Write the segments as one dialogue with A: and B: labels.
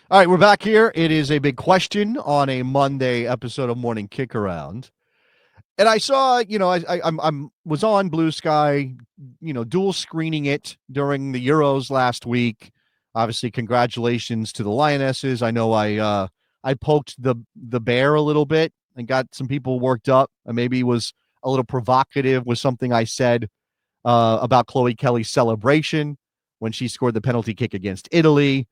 A: All right, we're back here. It is a big question on a Monday episode of Morning Kick Around. And I saw, I'm was on Blue Sky, dual screening it during the Euros last week. Obviously, congratulations to the Lionesses. I know I poked the bear a little bit and got some people worked up. And maybe was a little provocative with something I said about Chloe Kelly's celebration when she scored the penalty kick against Italy.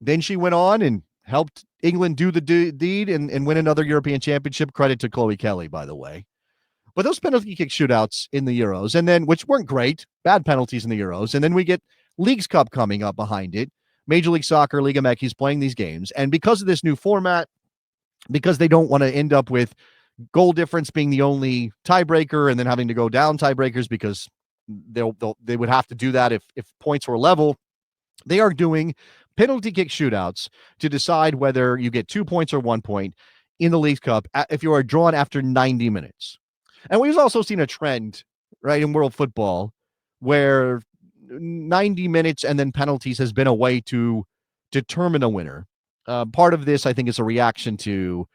A: Then she went on and helped England do the deed and win another European championship. Credit to Chloe Kelly, by the way. But those penalty kick shootouts in the Euros, and then which weren't great, bad penalties in the Euros, and then we get Leagues Cup coming up behind it. Major League Soccer, Liga MX playing these games, and because of this new format, because they don't want to end up with goal difference being the only tiebreaker, and then having to go down tiebreakers because they would have to do that if points were level. They are doing penalty kick shootouts to decide whether you get 2 points or 1 point in the Leagues Cup if you are drawn after 90 minutes. And we've also seen a trend, right, in world football where 90 minutes and then penalties has been a way to determine a winner. Part of this, I think, is a reaction to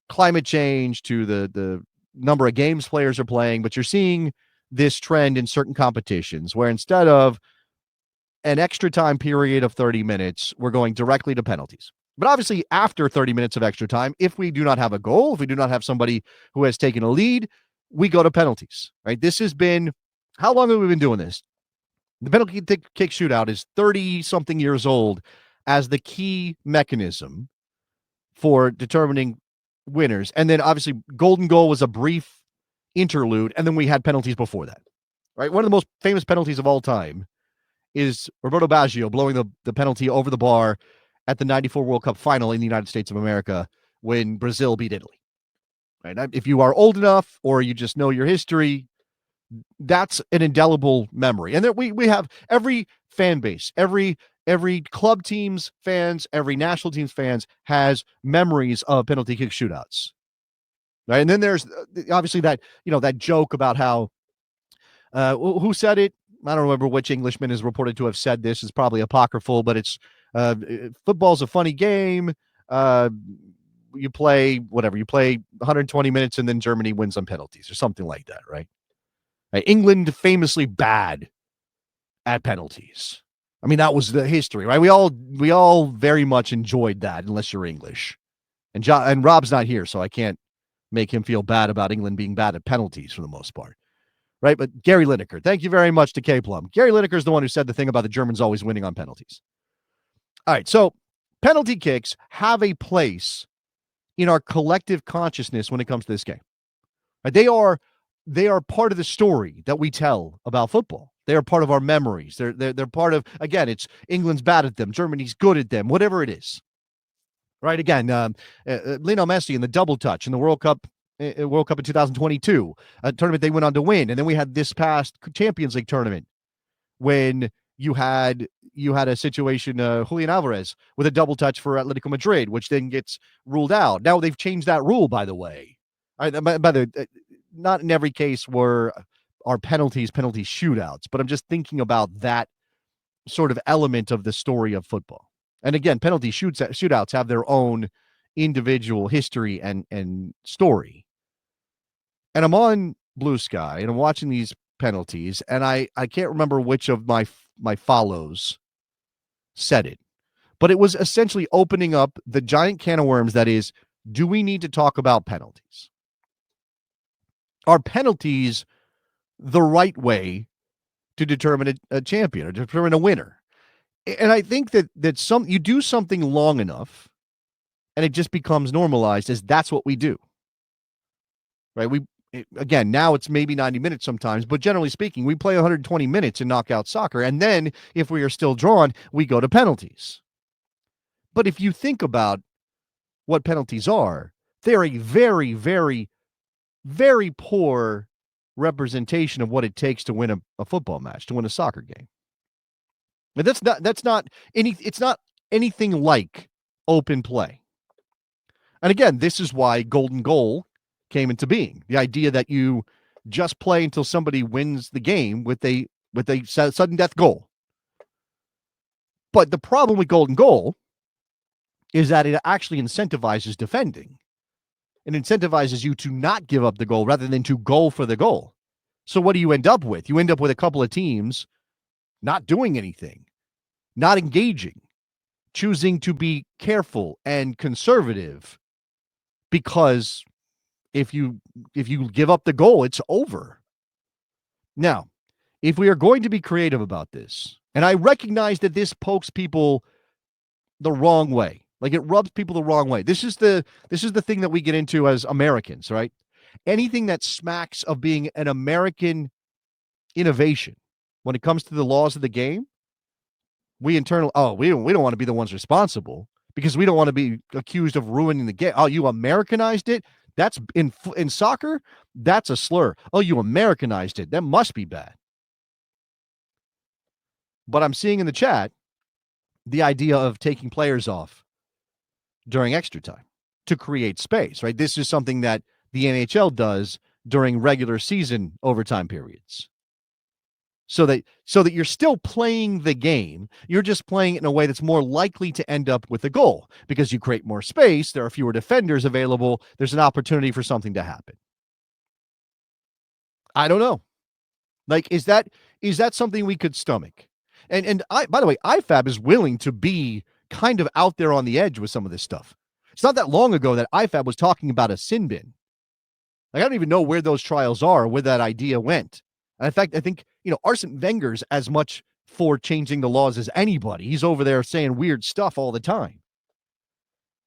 A: climate change, to the number of games players are playing. But you're seeing this trend in certain competitions where instead of an extra time period of 30 minutes, we're going directly to penalties. But obviously, after 30 minutes of extra time, if we do not have a goal, if we do not have somebody who has taken a lead, we go to penalties, right? This has been, how long have we been doing this? The penalty kick shootout is 30-something years old as the key mechanism for determining winners. And then obviously, golden goal was a brief interlude, and then we had penalties before that, right? One of the most famous penalties of all time is Roberto Baggio blowing the penalty over the bar at the 94 World Cup final in the United States of America when Brazil beat Italy. Right? If you are old enough or you just know your history, that's an indelible memory. And that we have every fan base, every club team's fans, every national team's fans has memories of penalty kick shootouts. Right? And then there's obviously that joke about how who said it? I don't remember which Englishman is reported to have said this. It's probably apocryphal, but it's football's a funny game. You play 120 minutes and then Germany wins on penalties or something like that, right? England famously bad at penalties. I mean, that was the history, right? We all very much enjoyed that, unless you're English. And Rob's not here, so I can't make him feel bad about England being bad at penalties for the most part. Right? But Gary Lineker, thank you very much to K Plum. Gary Lineker is the one who said the thing about the Germans always winning on penalties. All right, so penalty kicks have a place in our collective consciousness when it comes to this game. Right? They are part of the story that we tell about football. They are part of our memories. They're part of, again, it's England's bad at them, Germany's good at them, whatever it is. Right? Again, Lionel Messi in the double touch in the World Cup in 2022, a tournament they went on to win. And then we had this past Champions League tournament when you had a situation, Julian Alvarez with a double touch for Atletico Madrid, which then gets ruled out. Now they've changed that rule, by the way. Not in every case are penalty shootouts, but I'm just thinking about that sort of element of the story of football. And again, penalty shootouts have their own individual history and story. And I'm on Blue Sky and I'm watching these penalties, and I can't remember which of my follows said it, but it was essentially opening up the giant can of worms that is, do we need to talk about penalties? Are penalties the right way to determine a champion or determine a winner? And I think that you do something long enough and it just becomes normalized as that's what we do. Right? Again, now it's maybe 90 minutes sometimes, but generally speaking, we play 120 minutes in knockout soccer. And then if we are still drawn, we go to penalties. But if you think about what penalties are, they're a very, very, very poor representation of what it takes to win a football match, to win a soccer game. But it's not anything like open play. And again, this is why golden goal came into being. The idea that you just play until somebody wins the game with a sudden death goal. But the problem with golden goal is that it actually incentivizes defending. It incentivizes you to not give up the goal rather than to go for the goal. So what do you end up with? You end up with a couple of teams not doing anything, not engaging, choosing to be careful and conservative, because if you give up the goal, it's over. Now, if we are going to be creative about this, and I recognize that this pokes people the wrong way, like it rubs people the wrong way. This is the thing that we get into as Americans, right? Anything that smacks of being an American innovation when it comes to the laws of the game, we don't want to be the ones responsible because we don't want to be accused of ruining the game. Oh, you Americanized it? That's in soccer, that's a slur. Oh, you Americanized it. That must be bad. But I'm seeing in the chat the idea of taking players off during extra time to create space, right? This is something that the NHL does during regular season overtime periods. So that you're still playing the game. You're just playing it in a way that's more likely to end up with a goal because you create more space. There are fewer defenders available. There's an opportunity for something to happen. I don't know. Like, is that something we could stomach? And by the way, IFAB is willing to be kind of out there on the edge with some of this stuff. It's not that long ago that IFAB was talking about a sin bin. Like, I don't even know where those trials are, where that idea went. And in fact, I think, Arsene Wenger's as much for changing the laws as anybody. He's over there saying weird stuff all the time.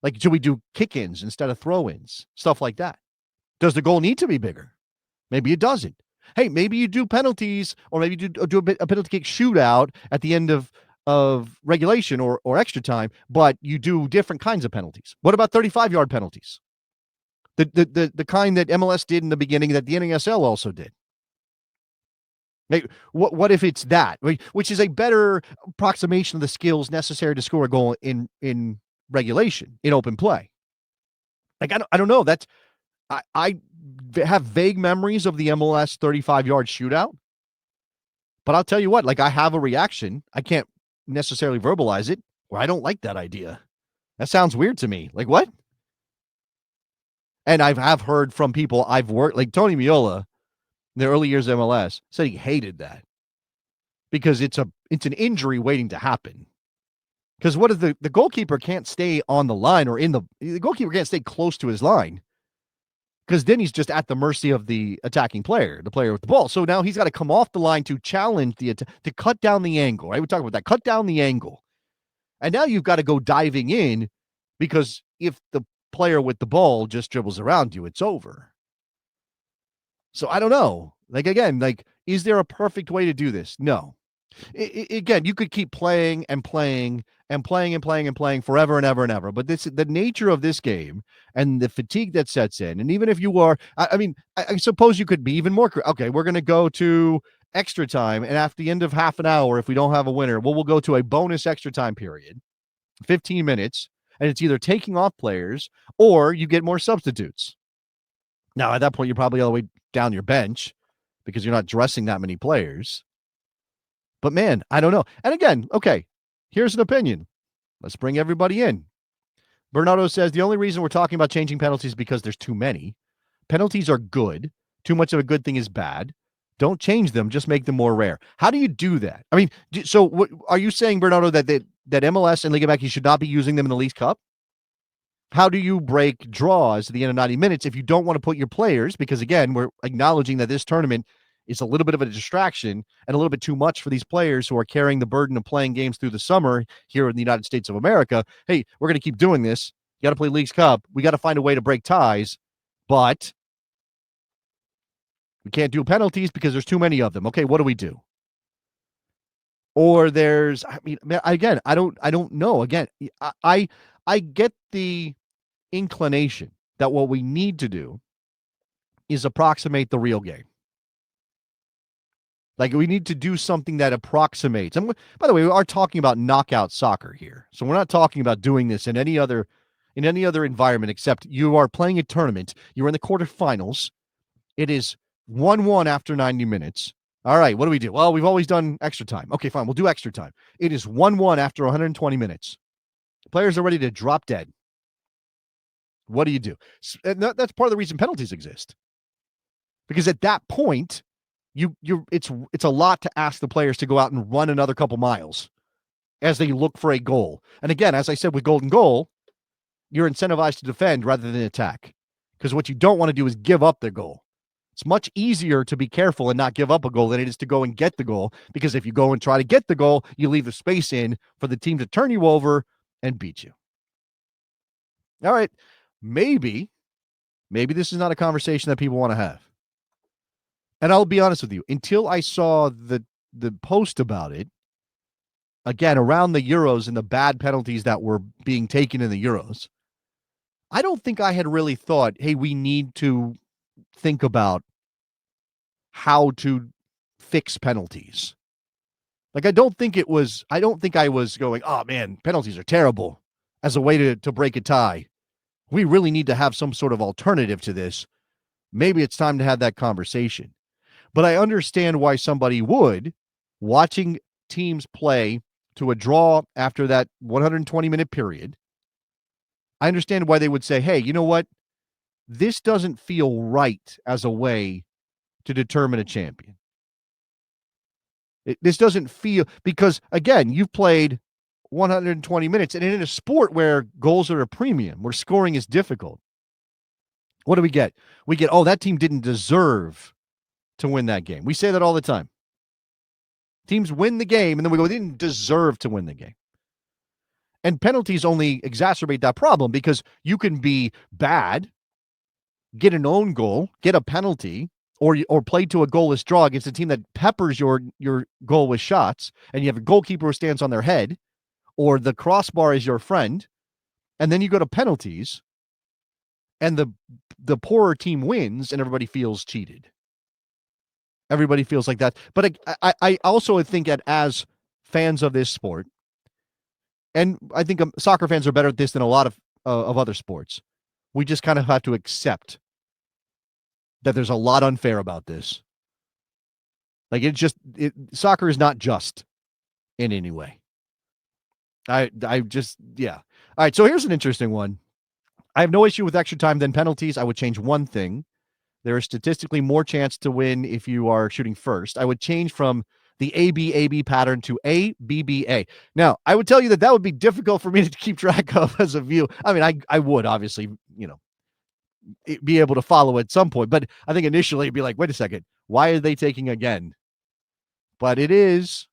A: Like, should we do kick-ins instead of throw-ins? Stuff like that. Does the goal need to be bigger? Maybe it doesn't. Hey, maybe you do penalties, or maybe you do a penalty kick shootout at the end of regulation or extra time, but you do different kinds of penalties. What about 35-yard penalties? The kind that MLS did in the beginning that the NASL also did. What if it's that, which is a better approximation of the skills necessary to score a goal in regulation, in open play? Like, I don't know. That's I have vague memories of the MLS 35-yard shootout, but I'll tell you what, like, I have a reaction. I can't necessarily verbalize it, where I don't like that idea. That sounds weird to me. Like, what? And I have heard from people I've worked, like Tony Miola, in the early years of MLS, said he hated that because it's an injury waiting to happen. Because what if the goalkeeper can't stay on the line, or the goalkeeper can't stay close to his line, because then he's just at the mercy of the attacking player, the player with the ball. So now he's got to come off the line to challenge to cut down the angle, right? We talk about that, cut down the angle. And now you've got to go diving in, because if the player with the ball just dribbles around you, it's over. So I don't know. Like, again, like, is there a perfect way to do this? No. Again, you could keep playing and playing and playing and playing and playing forever and ever and ever. But the nature of this game and the fatigue that sets in. And even if you are, I suppose you could be even more. Okay, we're going to go to extra time. And after the end of half an hour, if we don't have a winner, we'll go to a bonus extra time period, 15 minutes. And it's either taking off players or you get more substitutes. Now, at that point, you're probably all the way down your bench because you're not dressing that many players. But man, I don't know. And again, okay, here's an opinion. Let's bring everybody in. Bernardo says the only reason we're talking about changing penalties is because there's too many. Penalties are good. Too much of a good thing is bad. Don't change them. Just make them more rare. How do you do that? I mean, so what, are you saying, Bernardo, that MLS and Liga MX should not be using them in the Leagues Cup? How do you break draws at the end of 90 minutes if you don't want to put your players? Because again, we're acknowledging that this tournament is a little bit of a distraction and a little bit too much for these players who are carrying the burden of playing games through the summer here in the United States of America. Hey, we're going to keep doing this. You got to play Leagues Cup. We got to find a way to break ties, but we can't do penalties because there's too many of them. Okay, what do we do? Or there's, again, I don't know. Again, I get the inclination that what we need to do is approximate the real game. Like, we need to do something that approximates. And by the way, we are talking about knockout soccer here. So we're not talking about doing this in any other environment except you are playing a tournament. You're in the quarterfinals. It is 1-1 after 90 minutes. All right, what do we do? Well, we've always done extra time. Okay, fine, we'll do extra time. It is 1-1 after 120 minutes. Players are ready to drop dead. What do you do? And that's part of the reason penalties exist. Because at that point, it's a lot to ask the players to go out and run another couple miles as they look for a goal. And again, as I said with golden goal, you're incentivized to defend rather than attack. Because what you don't want to do is give up their goal. It's much easier to be careful and not give up a goal than it is to go and get the goal. Because if you go and try to get the goal, you leave the space in for the team to turn you over and beat you. All right, maybe this is not a conversation that people want to have. And I'll be honest with you, until I saw the post about it, again, around the Euros and the bad penalties that were being taken in the Euros, I don't think I had really thought, hey, we need to think about how to fix penalties. Like, I don't think I was going, oh man, penalties are terrible as a way to break a tie. We really need to have some sort of alternative to this. Maybe it's time to have that conversation. But I understand why somebody would, watching teams play to a draw after that 120-minute period. I understand why they would say, hey, you know what? This doesn't feel right as a way to determine a champion. This doesn't feel, because again, you've played 120 minutes, and in a sport where goals are a premium, where scoring is difficult, what do we get? We get, oh, that team didn't deserve to win that game. We say that all the time. Teams win the game, and then we go, they didn't deserve to win the game. And penalties only exacerbate that problem, because you can be bad, get an own goal, get a penalty, or play to a goalless draw against a team that peppers your goal with shots, and you have a goalkeeper who stands on their head, or the crossbar is your friend, and then you go to penalties, and the poorer team wins, and everybody feels cheated. Everybody feels like that. But I also think that as fans of this sport, and I think soccer fans are better at this than a lot of other sports, we just kind of have to accept that there's a lot unfair about this. Like, soccer is not just in any way. Yeah. All right, so here's an interesting one. I have no issue with extra time than penalties. I would change one thing. There is statistically more chance to win if you are shooting first. I would change from the AB pattern to ABBA. Now, I would tell you that would be difficult for me to keep track of as a view. I mean, I would obviously, be able to follow at some point, but I think initially it'd be like, wait a second, why are they taking again? But it is,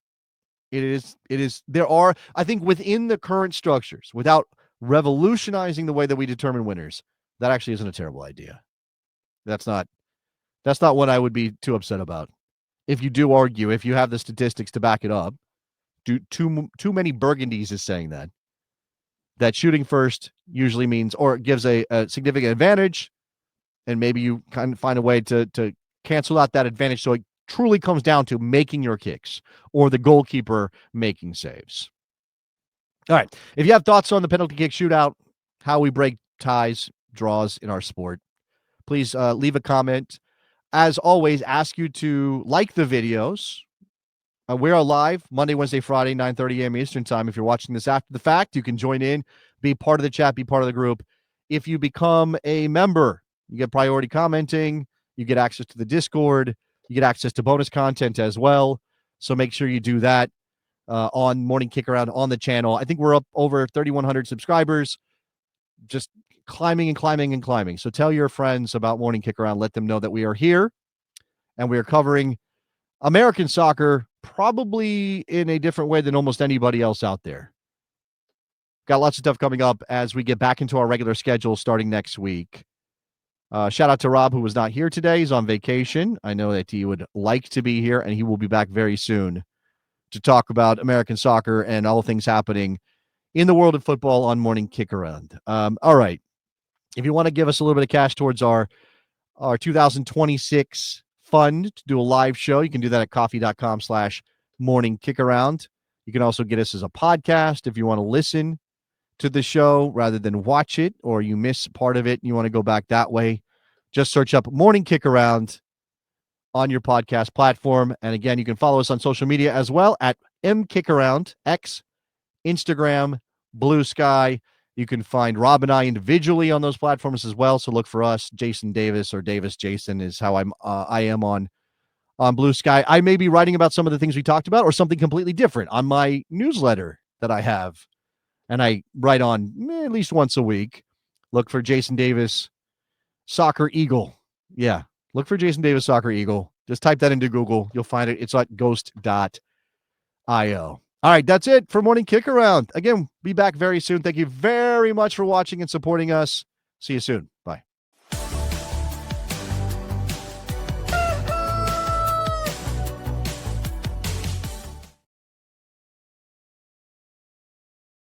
A: there are, I think within the current structures, without revolutionizing the way that we determine winners, that actually isn't a terrible idea. That's not what I would be too upset about. If you do argue, if you have the statistics to back it up, too many Burgundies is saying that shooting first usually means, or gives a significant advantage, and maybe you kind of find a way to cancel out that advantage so it truly comes down to making your kicks or the goalkeeper making saves. All right. If you have thoughts on the penalty kick shootout, how we break ties, draws in our sport, please leave a comment. As always, ask you to like the videos. We're live Monday, Wednesday, Friday, 9:30 a.m. Eastern time. If you're watching this after the fact, you can join in, be part of the chat, be part of the group. If you become a member, you get priority commenting, you get access to the Discord, you get access to bonus content as well. So make sure you do that on Morning Kick Around on the channel. I think we're up over 3,100 subscribers, just climbing and climbing and climbing. So tell your friends about Morning Kick Around. Let them know that we are here and we are covering American soccer probably in a different way than almost anybody else out there. Got lots of stuff coming up as we get back into our regular schedule starting next week. Shout out to Rob, who was not here today. He's on vacation. I know that he would like to be here, and he will be back very soon to talk about American soccer and all things happening in the world of football on Morning Kick Around. All right. If you want to give us a little bit of cash towards our 2026 fund to do a live show, you can do that at coffee.com/morning kick around. You can also get us as a podcast if you want to listen to the show rather than watch it, or you miss part of it and you want to go back that way. Just search up Morning Kick Around on your podcast platform. And again, you can follow us on social media as well at mkickaround, X, Instagram, Blue Sky. You can find Rob and I individually on those platforms as well. So look for us. Jason Davis or Davis Jason is how I am on Blue Sky. I may be writing about some of the things we talked about or something completely different on my newsletter that I have. And I write on at least once a week. Look for Jason Davis Soccer Eagle. Yeah. Look for Jason Davis Soccer Eagle. Just type that into Google. You'll find it. It's at ghost.io. All right. That's it for Morning Kick Around. Again, be back very soon. Thank you very much for watching and supporting us. See you soon.